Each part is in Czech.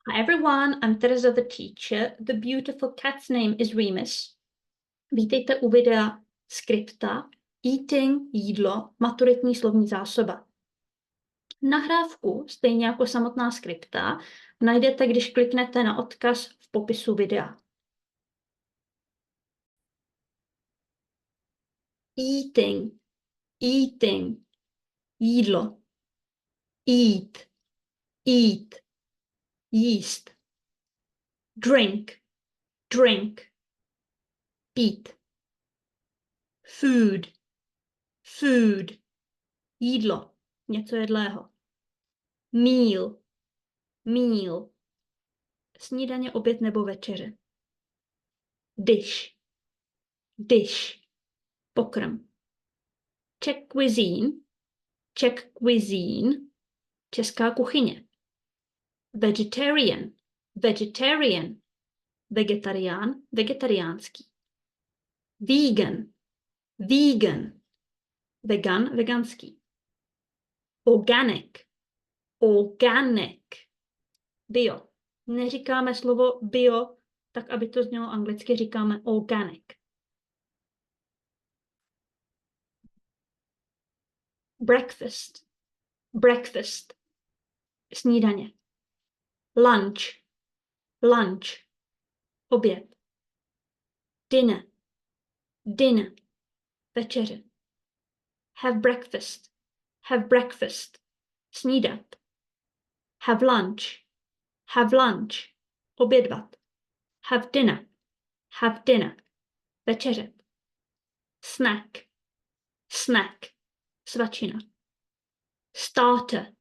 Hi everyone, I'm Teresa the teacher. The beautiful cat's name is Remus. Vítejte u videa skripta Eating, jídlo, maturitní slovní zásoba. Nahrávku, stejně jako samotná skripta, najdete, když kliknete na odkaz v popisu videa. Eating, eating, jídlo. Eat, eat, jíst. Drink, drink, pít. Food, food, jídlo, něco jedlého. Meal, meal, snídaně, oběd nebo večeře. Dish, dish, pokrm. Czech cuisine, Czech cuisine, česká kuchyně. Vegetarian, vegetarian, vegetarián, vegetariánský. Vegan, vegan, vegan, veganský. Organic, organic, bio. Neříkáme slovo bio, tak aby to znělo anglicky, říkáme organic. Breakfast, breakfast, snídaně. Lunch, lunch, oběd. Dinner, dinner, večeře. Have breakfast, snídat. Have lunch, obědvat. Have dinner, večeřet. Snack, snack, svačina. Starter,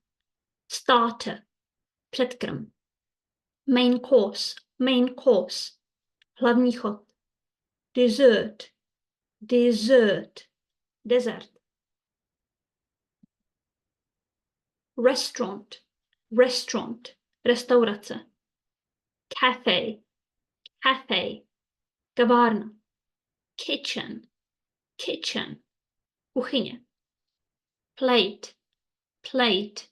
starter, předkrm. Main course, hlavní chod. Dessert, dessert, dezert. Restaurant, restaurant, restaurace. Cafe, cafe, kavárna. Kitchen, kitchen, kuchyně. Plate, plate,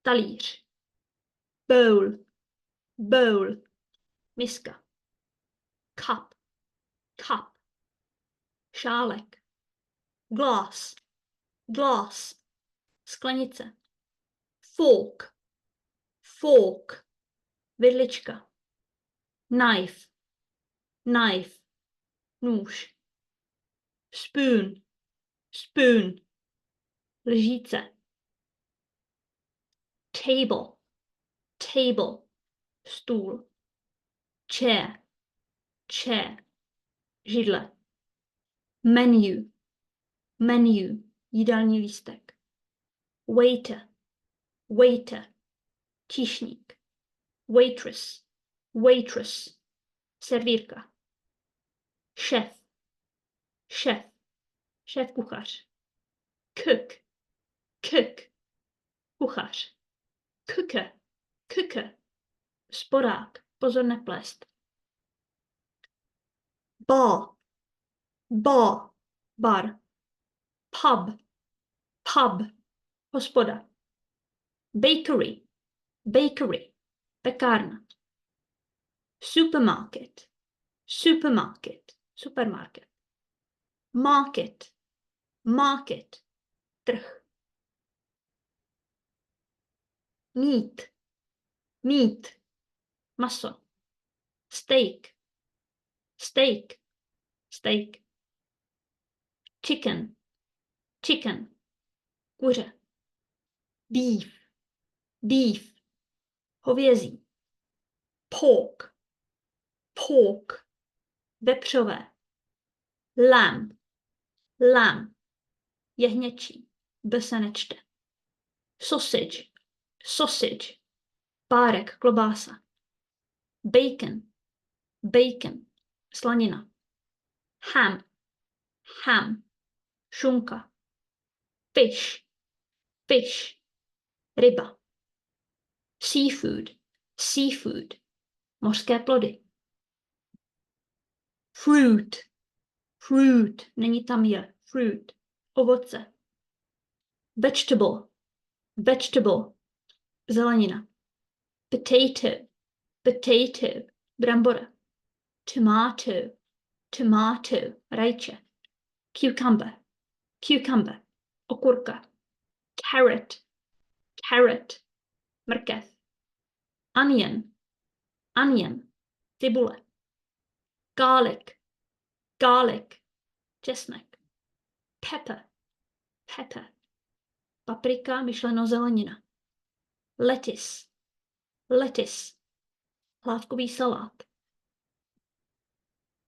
talíř. Bowl, bowl, miska. Cup, cup, šálek. Glass, glass, sklenice. Fork, fork, vidlička. Knife, knife, nůž. Spoon, spoon, lžíce. Table, table, stůl. Chair, chair, židle. Menu, menu, jídelní lístek. Waiter, waiter, číšník. Waitress, waitress, servírka. Chef, chef, šéf kuchař. Cook, cook, kuchař. Cooker, cooker, sporák, pozor neplést. Bar, bar, bar. Pub, pub, hospoda. Bakery, bakery, pekárna. Supermarket, supermarket, supermarket. Market, market, trh. Meat, meat, maso. Steak, steak, steak. Chicken, chicken, kuře. Beef, beef, hovězí. Pork, pork, vepřové. Lamb, lamb, jehněčí, B se nečte. Sausage, sausage, párek, klobása. Bacon, bacon, slanina. Ham, ham, šunka. Fish, fish, ryba. Seafood, seafood, mořské plody. Fruit, fruit, není tam je, fruit, ovoce. Vegetable, vegetable, zelenina. Potato, potato, brambora, tomato, tomato, rajče, cucumber, cucumber, okurka, carrot, carrot, mrkev, onion, onion, cibule, garlic, garlic, česnek, pepper, pepper, paprika, myšleno zelenina, lettuce, lettuce, hlávkový salát,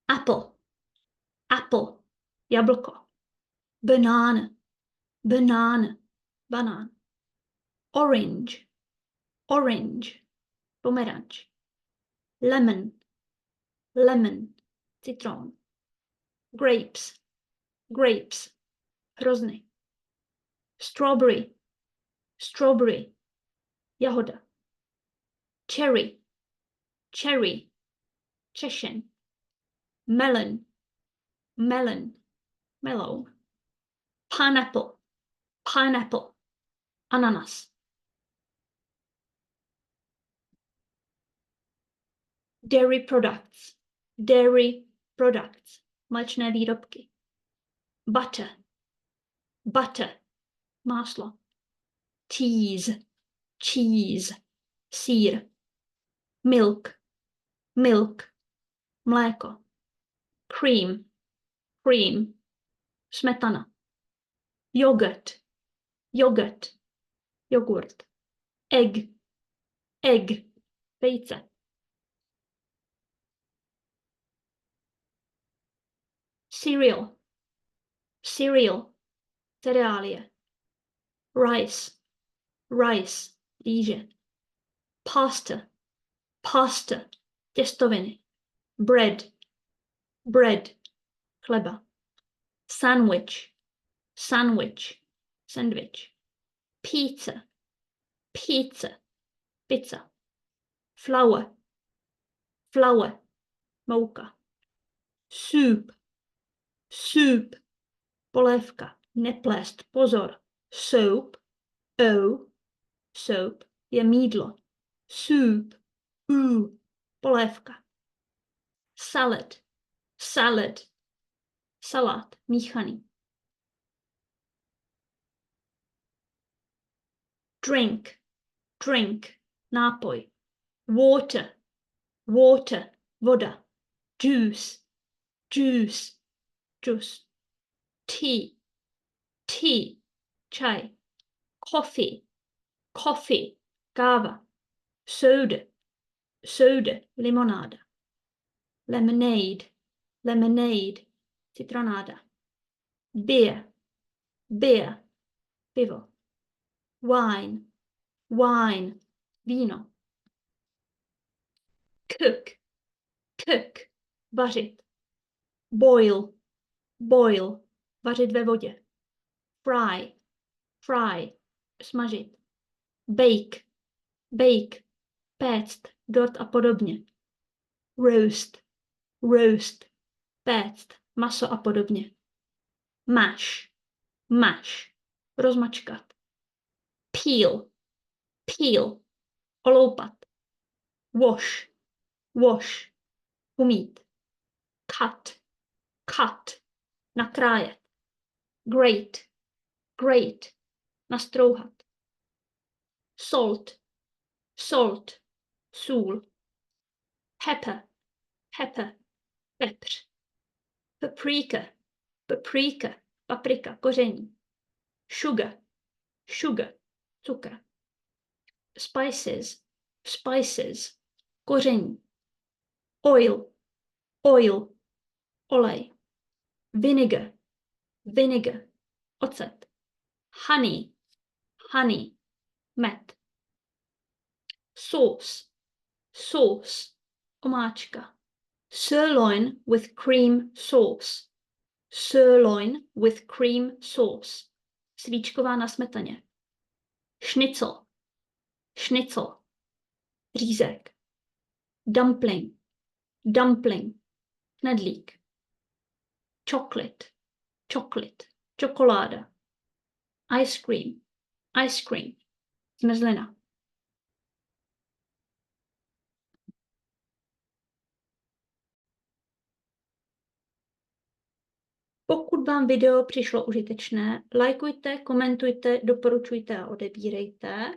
apple, apple, jablko, banana, banana, banán, orange, orange, pomeranč, lemon, lemon, citron, grapes, grapes, hrozny, strawberry, strawberry, jahoda, cherry, cherry, češeň, melon, melon, meloun, pineapple, pineapple, ananas. Dairy products, dairy products, mléčné výrobky. Butter, butter, máslo. Cheese, cheese, sýr. Milk, milk, mléko. Cream, cream, smetana. Yogurt, yogurt, jogurt. Egg, egg, vejce. Cereal, cereal, cereálie. Rice, rice, rýže. Pasta, pasta, těstoviny. Bread, bread, chleba. Sandwich, sandwich, sandwich. Pizza, pizza, pizza. Flour, flour, mouka. Soup, soup, polévka, neplést, pozor. Soap, o, soap, je mídlo. Soup, polévka. Salad, salad, salát, míchaný. Drink, drink, nápoj. Water, water, voda. Juice, juice, juice. Tea, tea, čaj. Coffee, coffee, káva. Soda, soda, limonáda. Lemonade, lemonade, citronáda. Beer, beer, pivo. Wine, wine, víno. Cook, cook, vařit. Boil, boil, vařit ve vodě. Fry, fry, smažit. Bake, bake, péct, dort a podobně. Roast, roast, péct, maso a podobně. Mash, mash, rozmačkat. Peel, peel, oloupat. Wash, wash, umýt. Cut, cut, nakrájet. Grate, grate, nastrouhat. Salt, salt, sůl. Pepper, pepper, pepř. Paprika, paprika, paprika, koření. Sugar, sugar, cukr. Spices, spices, koření. Oil, oil, olej. Vinegar, vinegar, ocet. Honey, honey, med. Sauce, sauce, omáčka. Sirloin with cream sauce. Sirloin with cream sauce. Svíčková na smetaně. Schnitzel, schnitzel, řízek. Dumpling, dumpling, knedlík. Chocolate, chocolate, čokoláda. Ice cream, ice cream, zmrzlina. Pokud vám video přišlo užitečné, lajkujte, komentujte, doporučujte a odebírejte.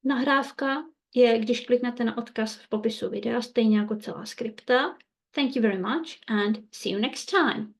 Nahrávka je, když kliknete na odkaz v popisu videa, stejně jako celá skripta. Thank you very much and see you next time.